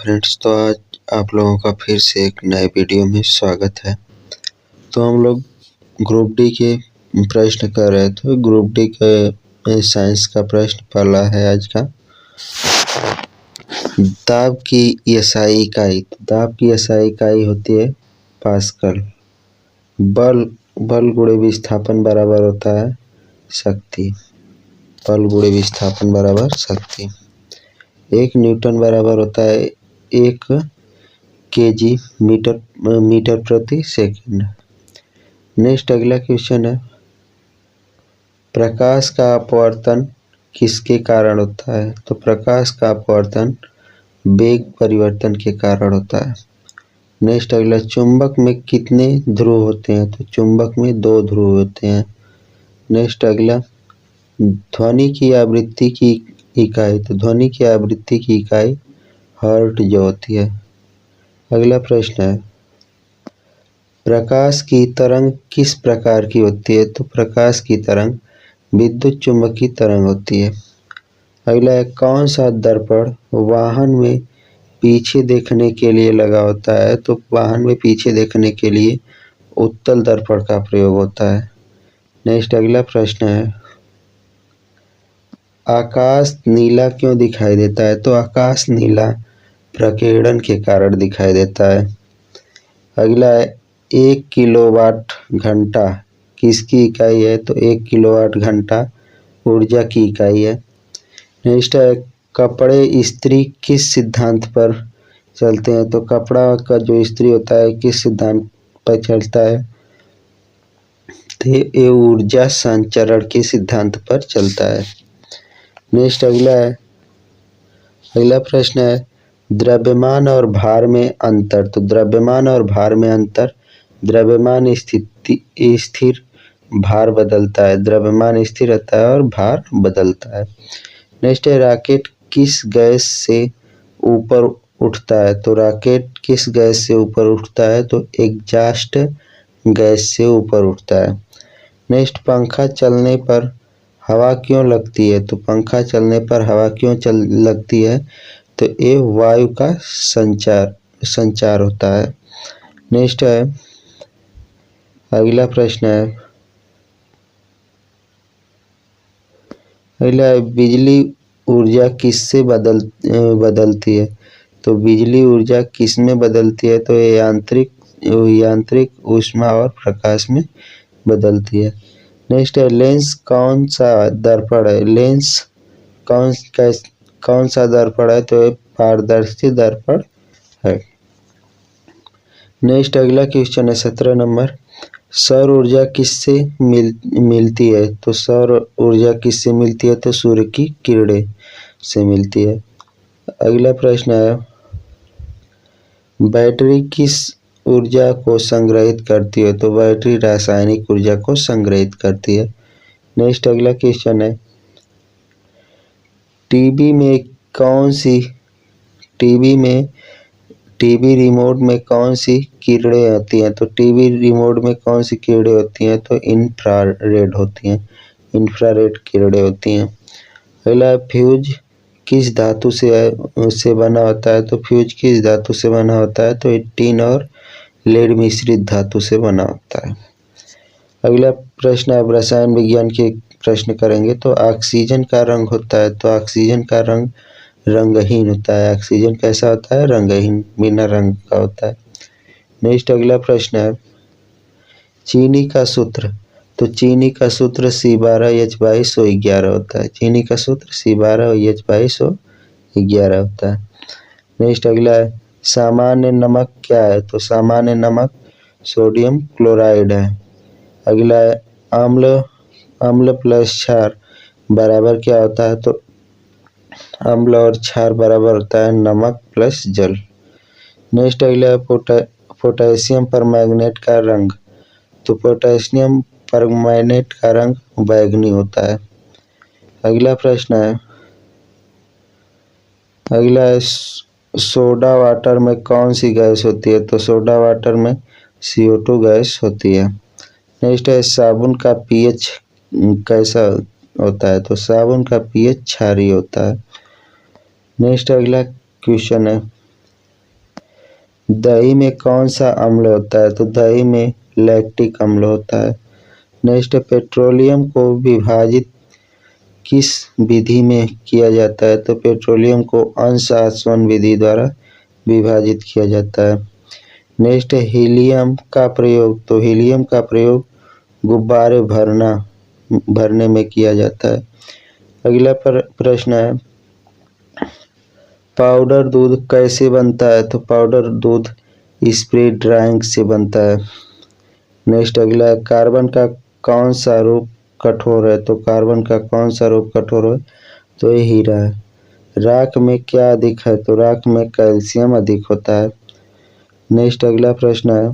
Friends, तो आज आप लोगों का फिर से एक नए वीडियो में स्वागत है। तो हम लोग ग्रुप डी के प्रश्न कर रहे थे। ग्रुप डी के साइंस का प्रश्न पहला है आज का। दाब की एसआई इकाई होती है पास्कल। बल गुणे विस्थापन बराबर होता है शक्ति। बल गुणे विस्थापन बराबर शक्ति। 1 न्यूटन बराबर होता है 1 केजी मीटर प्रति सेकंड। नेक्स्ट अगला क्वेश्चन है, प्रकाश का अपवर्तन किसके कारण होता है? तो प्रकाश का अपवर्तन वेग परिवर्तन के कारण होता है। नेक्स्ट अगला, चुंबक में कितने ध्रुव होते हैं? तो चुंबक में 2 ध्रुव होते हैं। नेक्स्ट अगला, ध्वनि की आवृत्ति की इकाई। तो ध्वनि की आवृत्ति की इकाई हर्ट्ज जो होती है। अगला प्रश्न है, प्रकाश की तरंग किस प्रकार की होती है? तो प्रकाश की तरंग विद्युत चुम्बकीय तरंग होती है। अगला है, कौन सा दर्पण वाहन में पीछे देखने के लिए लगा होता है? तो वाहन में पीछे देखने के लिए उत्तल दर्पण का प्रयोग होता है। नेक्स्ट अगला प्रश्न है, आकाश नीला क्यों दिखाई देता है? तो आकाश नीला प्रकीर्णन के कारण दिखाई देता है। अगला है, 1 किलोवाट घंटा किसकी इकाई है? तो 1 किलोवाट घंटा ऊर्जा की इकाई है। नेक्स्ट है, कपड़े इस्त्री किस सिद्धांत पर चलते हैं? तो कपड़ा का जो इस्त्री होता है किस सिद्धांत पर चलता है? तो ये ऊर्जा संचरण के सिद्धांत पर चलता है। नेक्स्ट अगला प्रश्न है, द्रव्यमान और भार में अंतर। तो द्रव्यमान और भार में अंतर, द्रव्यमान स्थिर भार बदलता है। द्रव्यमान स्थिर रहता है और भार बदलता है। नेक्स्ट है, रॉकेट किस गैस से ऊपर उठता है? तो रॉकेट किस गैस से ऊपर उठता है? तो एग्जॉस्ट गैस से ऊपर उठता है। नेक्स्ट, पंखा चलने पर हवा क्यों लगती है? तो पंखा चलने पर हवा क्यों लगती है? तो ये वायु का संचार होता है। नेक्स्ट है, अगला प्रश्न है, बिजली ऊर्जा किससे बदलती है? तो बिजली ऊर्जा किस में बदलती है? तो ये यांत्रिक ऊष्मा और प्रकाश में बदलती है। नेक्स्ट है, लेंस कौन सा दर्पण है? लेंस कौन सा दर्पण है? तो पारदर्शी दर्पण है। नेक्स्ट अगला क्वेश्चन है 17 नंबर, सौर ऊर्जा किससे मिलती है? तो सौर ऊर्जा किससे मिलती है? तो सूर्य की किरणें से मिलती है। अगला प्रश्न है, बैटरी किस ऊर्जा को संग्रहित करती है? तो बैटरी रासायनिक ऊर्जा को संग्रहित करती है। नेक्स्ट अगला क्वेश्चन है, टीवी रिमोट में कौन सी किरणें होती हैं? तो टीवी रिमोट में कौन सी किरणें होती हैं? तो इंफ्रारेड होती हैं, इंफ्रारेड किरणें होती हैं। अगला, फ्यूज किस धातु से बना होता है? तो फ्यूज किस धातु से बना होता है? तो टिन और लेड मिश्रित धातु से बना होता है। अगला प्रश्न, अब रसायन विज्ञान के प्रश्न करेंगे। तो ऑक्सीजन का रंग होता है, तो ऑक्सीजन का रंग रंगहीन होता है। ऑक्सीजन कैसा होता है? रंगहीन, बिना रंग का होता है। नेक्स्ट अगला प्रश्न है, चीनी का सूत्र। तो चीनी का सूत्र C12H22O11 होता है। चीनी का सूत्र C12H22O11 होता है। नेक्स्ट अगला है, सामान्य नमक क्या है? तो सामान्य नमक सोडियम क्लोराइड है। अगला है, अम्ल प्लस क्षार बराबर क्या होता है? तो अम्ल और क्षार बराबर होता है नमक प्लस जल। नेक्स्ट अगला है, पोटेशियम परमैंगनेट का रंग। तो पोटेशियम परमैंगनेट का रंग बैंगनी होता है। अगला प्रश्न है, सोडा वाटर में कौन सी गैस होती है? तो सोडा वाटर में CO2 गैस होती है। नेक्स्ट है, साबुन का pH कैसा होता है? तो साबुन का pH क्षारीय होता है। नेक्स्ट अगला क्वेश्चन है, दही में कौन सा अम्ल होता है? तो दही में लैक्टिक अम्ल होता है। नेक्स्ट, पेट्रोलियम को विभाजित किस विधि में किया जाता है? तो पेट्रोलियम को अंश आसवन विधि द्वारा विभाजित किया जाता है। नेक्स्ट, हीलियम का प्रयोग। तो हीलियम का प्रयोग गुब्बारे भरने में किया जाता है। अगला प्रश्न है, पाउडर दूध कैसे बनता है? तो पाउडर दूध स्प्रे ड्राइंग से बनता है। नेक्स्ट, अगला है, कार्बन का कौन सा रूप कठोर है? तो कार्बन का कौन सा रूप कठोर है? तो ये हीरा है। राख में क्या अधिक है? तो राख में कैल्शियम अधिक होता है। नेक्स्ट, अगला प्रश्न है,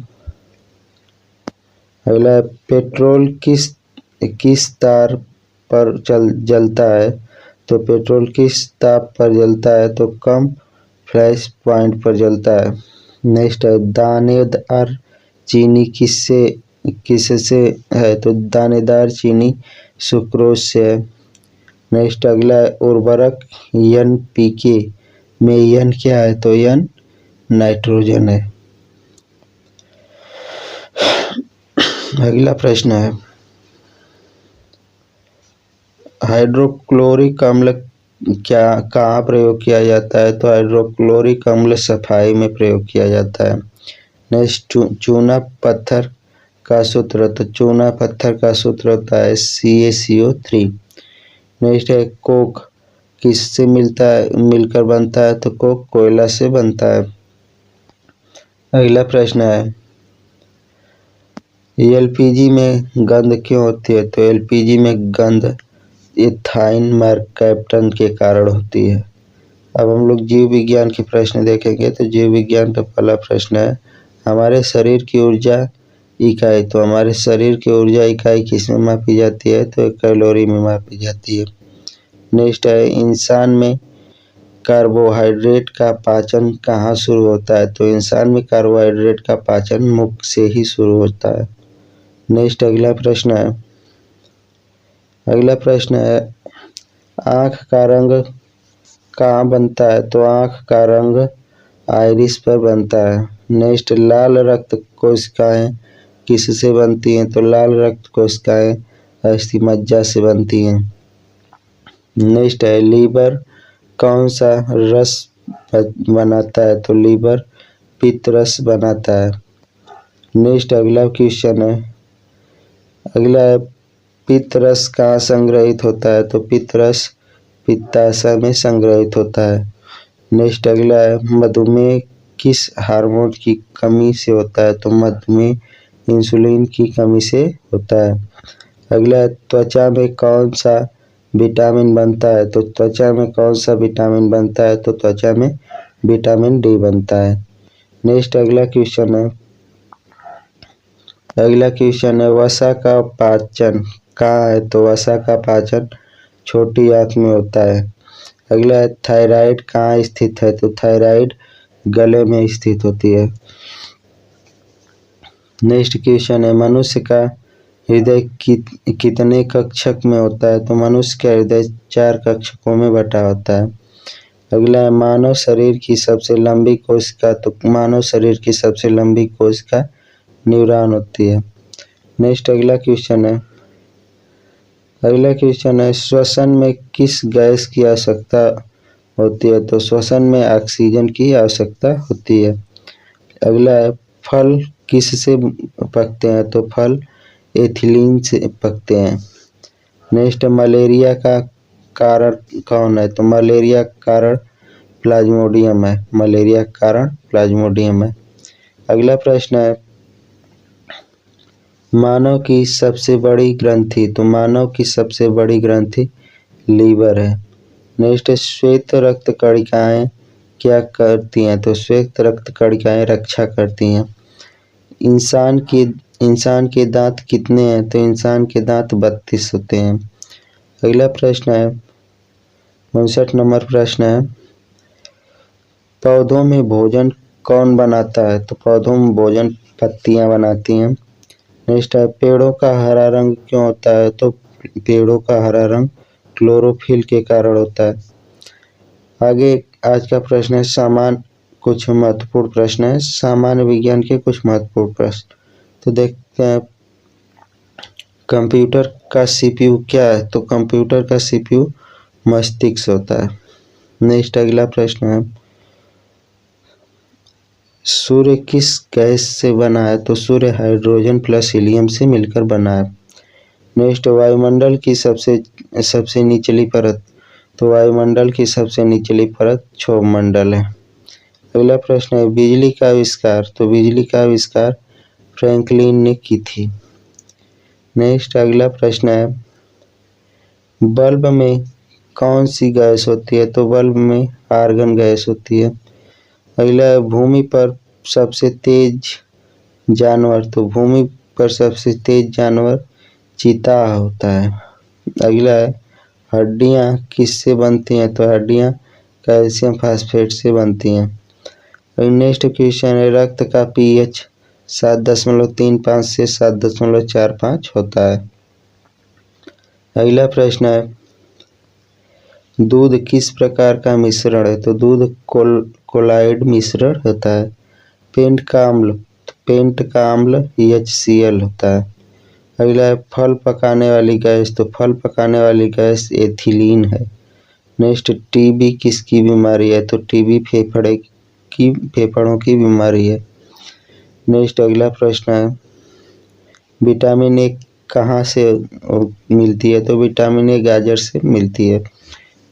अगला है, पेट्रोल किस तार पर जलता है? तो पेट्रोल किस ताप पर जलता है? तो कम फ्लैश पॉइंट पर जलता है। नेक्स्ट है, दानेदार चीनी किससे है? तो दानेदार चीनी सुक्रोज से है। नेक्स्ट, अगला है, उर्वरक NPK में N क्या है? तो N नाइट्रोजन है। अगला प्रश्न है, हाइड्रोक्लोरिक अम्ल कहाँ प्रयोग किया जाता है? तो हाइड्रोक्लोरिक अम्ल सफाई में प्रयोग किया जाता है। नेक्स्ट, चूना पत्थर का सूत्र। तो चूना पत्थर का सूत्र होता है CaCO3। नेक्स्ट है, कोक किससे मिलकर बनता है? तो कोक कोयला से बनता है। अगला प्रश्न है, LPG में गंध क्यों होती है? तो LPG में गंध इथाइन मरकैप्टन के कारण होती है। अब हम लोग जीव विज्ञान के प्रश्न देखेंगे। तो जीव विज्ञान का पहला प्रश्न है, हमारे शरीर की ऊर्जा इकाई। तो हमारे शरीर की ऊर्जा इकाई किसमें मापी जाती है? तो कैलोरी में मापी जाती है। नेक्स्ट है, इंसान में कार्बोहाइड्रेट का पाचन कहाँ शुरू होता है? तो इंसान में कार्बोहाइड्रेट का पाचन मुख से ही शुरू होता है। नेक्स्ट, अगला प्रश्न है, आँख का रंग कहाँ बनता है? तो आँख का रंग आइरिस पर बनता है। नेक्स्ट, लाल रक्त कोशिकाएं किससे बनती हैं? तो लाल रक्त कोशिकाएं अस्थिमज्जा से बनती हैं। नेक्स्ट है, लीवर कौन सा रस बनाता है? तो लीवर पित्त रस बनाता है। नेक्स्ट, अगला क्वेश्चन है, अगला है, पित्त रस कहाँ संग्रहित होता है? तो पित्त रस पित्ताशय में संग्रहित होता है। नेक्स्ट, अगला है, मधुमेह किस हार्मोन की कमी से होता है? तो मधुमेह इंसुलिन की कमी से होता है। अगला है, त्वचा में कौन सा विटामिन बनता है? तो त्वचा में कौन सा विटामिन बनता है? तो त्वचा में विटामिन D बनता है। नेक्स्ट, अगला क्वेश्चन है, वसा का पाचन कहाँ है? तो वसा का पाचन छोटी आंत में होता है। अगला है, थायराइड कहाँ स्थित है? तो थायराइड गले में स्थित होती है। नेक्स्ट क्वेश्चन है, मनुष्य का हृदय कितने कक्षक में होता है? तो मनुष्य का हृदय 4 कक्षकों में बटा होता है। अगला है, मानव शरीर की सबसे लंबी कोशिका। तो मानव शरीर की सबसे लंबी कोशिका न्यूरॉन होती है। नेक्स्ट, अगला क्वेश्चन है, श्वसन में किस गैस की आवश्यकता होती है? तो श्वसन में ऑक्सीजन की आवश्यकता होती है। अगला है, फल किससे पकते हैं? तो फल एथिलीन से पकते हैं। नेक्स्ट, मलेरिया का कारण कौन है? तो मलेरिया कारण प्लाज्मोडियम है। मलेरिया कारण प्लाज्मोडियम है। अगला प्रश्न है, मानव की सबसे बड़ी ग्रंथि। तो मानव की सबसे बड़ी ग्रंथि लीवर है। नेक्स्ट, श्वेत रक्त कणिकाएं क्या करती हैं? तो श्वेत रक्त कणिकाएं रक्षा करती हैं। इंसान के दांत कितने हैं? तो इंसान के दांत 32 होते हैं। अगला प्रश्न है, 59 नंबर प्रश्न है, पौधों में भोजन कौन बनाता है? तो पौधों में भोजन पत्तियां बनाती हैं। नेक्स्ट है, पेड़ों का हरा रंग क्यों होता है? तो पेड़ों का हरा रंग क्लोरोफिल के कारण होता है। आगे आज का प्रश्न है, सामान कुछ महत्वपूर्ण प्रश्न है, सामान्य विज्ञान के कुछ महत्वपूर्ण प्रश्न। तो देखते हैं कंप्यूटर का सीपीयू क्या है। तो कंप्यूटर का सीपीयू मस्तिष्क होता है। नेक्स्ट अगला प्रश्न है, सूर्य किस गैस से बना है। तो सूर्य हाइड्रोजन प्लस हीलियम से मिलकर बना है। नेक्स्ट वायुमंडल की सबसे निचली परत। तो वायुमंडल की सबसे निचली परत क्षोभमंडल है। अगला प्रश्न है, बिजली का आविष्कार। तो बिजली का आविष्कार फ्रैंकलिन ने की थी। नेक्स्ट अगला प्रश्न है, बल्ब में कौन सी गैस होती है। तो बल्ब में आर्गन गैस होती है। अगला है, भूमि पर सबसे तेज जानवर। तो भूमि पर सबसे तेज जानवर चीता होता है। अगला है, हड्डियां किससे बनती हैं। तो हड्डियां कैल्शियम फास्फेट से बनती हैं। नेक्स्ट क्वेश्चन है, रक्त का पीएच 7.35 से 7.45 होता है। अगला प्रश्न है, दूध किस प्रकार का मिश्रण है। तो दूध कोलाइड मिश्रण होता है। पेंट का अम्ल HCl होता है। अगला है, फल पकाने वाली गैस। तो फल पकाने वाली गैस एथिलीन है। नेक्स्ट, टीबी किसकी बीमारी है। तो टीबी फेफड़ों की बीमारी है। नेक्स्ट अगला प्रश्न है, विटामिन ए कहाँ से मिलती है। तो विटामिन ए गाजर से मिलती है।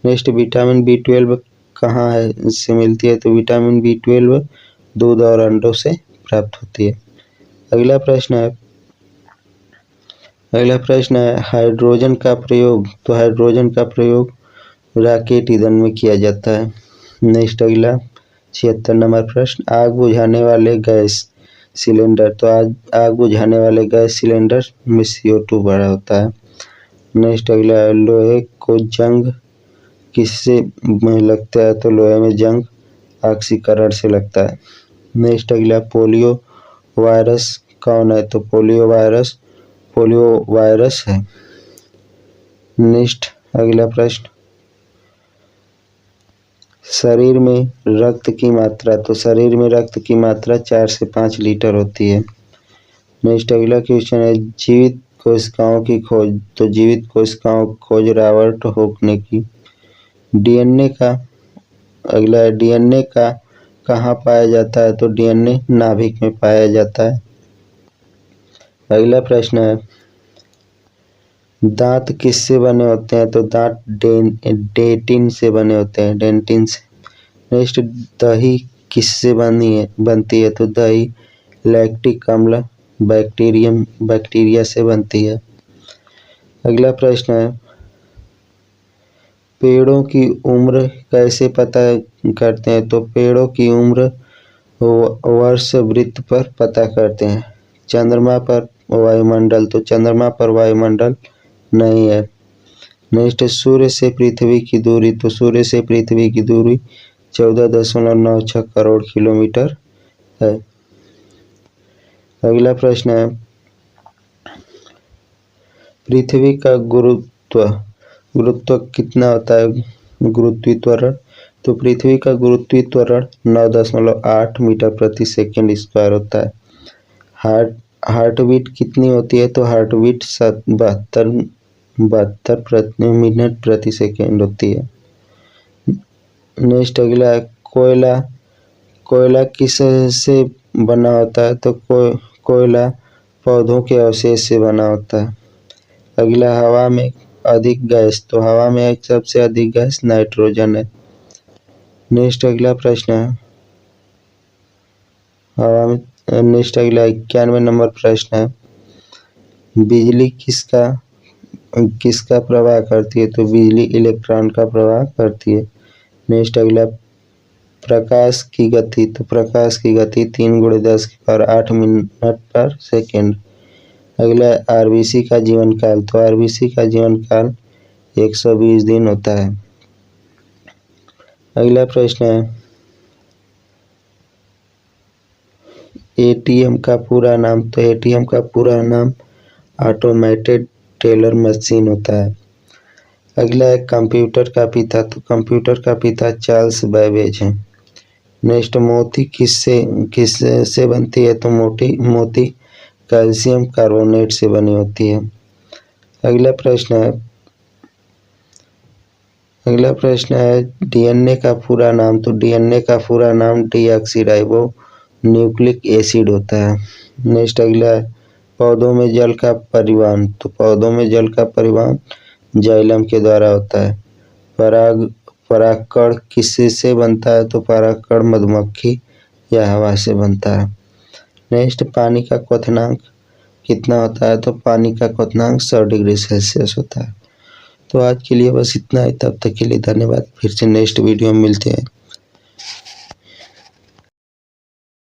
नेक्स्ट, विटामिन B12 कहाँ से मिलती है। तो विटामिन B12 दूध और अंडों से प्राप्त होती है। अगला प्रश्न है, हाइड्रोजन का प्रयोग। तो हाइड्रोजन का प्रयोग रॉकेट ईंधन में किया जाता है। नेक्स्ट अगला 76 नंबर प्रश्न, आग बुझाने वाले गैस सिलेंडर। तो आग बुझाने वाले गैस सिलेंडर में CO2 भरा होता है। नेक्स्ट अगला, लोहे को जंग किससे लगता है। तो लोहे में जंग ऑक्सीकरण से लगता है। नेक्स्ट अगला, पोलियो वायरस कौन है। तो पोलियो वायरस है। नेक्स्ट अगला प्रश्न, शरीर में रक्त की मात्रा। तो शरीर में रक्त की मात्रा 4 से 5 लीटर होती है। नेक्स्ट अगला क्वेश्चन है, जीवित कोशिकाओं की खोज। तो जीवित कोशिकाओं की खोज रॉबर्ट हुक ने की। डीएनए का कहाँ पाया जाता है। तो डीएनए नाभिक में पाया जाता है। अगला प्रश्न है, दांत किससे बने होते हैं। तो दांत डेंटिन से बने होते हैं, डेंटिन से। नेक्स्ट, दही किससे बनती है। तो दही लैक्टिक अम्ल बैक्टीरिया से बनती है। अगला प्रश्न है, पेड़ों की उम्र कैसे पता करते हैं। तो पेड़ों की उम्र वर्ष वृत्त पर पता करते हैं। चंद्रमा पर वायुमंडल। तो चंद्रमा पर वायुमंडल नहीं है। नेक्स्ट, सूर्य से पृथ्वी की दूरी। तो सूर्य से पृथ्वी की दूरी 14.96 करोड़ किलोमीटर है। अगला प्रश्न है, पृथ्वी का गुरुत्व कितना होता है। गुरुत्वीत्वरण। तो पृथ्वी का गुरुत्वीत्वरण 9.8 मीटर प्रति सेकंड स्क्वायर होता है। हार्ट बीट कितनी होती है। तो हार्ट बीट 72 मिनट प्रति सेकंड होती है। नेक्स्ट अगला है, कोयला किस से बना होता है। तो कोयला पौधों के अवशेष से बना होता है। अगला, हवा में अधिक गैस। तो हवा में सबसे अधिक गैस नाइट्रोजन है। नेक्स्ट अगला प्रश्न है, नेक्स्ट अगला 91 नंबर प्रश्न है, बिजली किसका प्रवाह करती है। तो बिजली इलेक्ट्रॉन का प्रवाह करती है। नेक्स्ट अगला, प्रकाश की गति। तो प्रकाश की गति 3 × 10⁸ मिनट पर सेकेंड। अगला, आरबीसी का जीवन काल। तो आरबीसी का जीवन काल 120 दिन होता है। अगला प्रश्न है, एटीएम का पूरा नाम। तो एटीएम का पूरा नाम ऑटोमेटेड टेलर मशीन होता है। अगला है, कंप्यूटर का पिता। तो कंप्यूटर का पिता चार्ल्स बैबेज है। नेक्स्ट मोती किससे बनती है? तो मोती कैल्शियम कार्बोनेट से बनी होती है। अगला प्रश्न है डीएनए का पूरा नाम। तो डीएनए का पूरा नाम डीऑक्सीराइबो न्यूक्लिक एसिड होता है। नेक्स्ट अगला है पौधों में जल का परिवहन। तो पौधों में जल का परिवहन जाइलम के द्वारा होता है। परागकण किससे बनता है? तो परागकण मधुमक्खी या हवा से बनता है। नेक्स्ट पानी का क्वथनांक कितना होता है? तो पानी का क्वथनांक 100 डिग्री सेल्सियस होता है। तो आज के लिए बस इतना ही। तब तक के लिए धन्यवाद। फिर से नेक्स्ट वीडियो में मिलते हैं।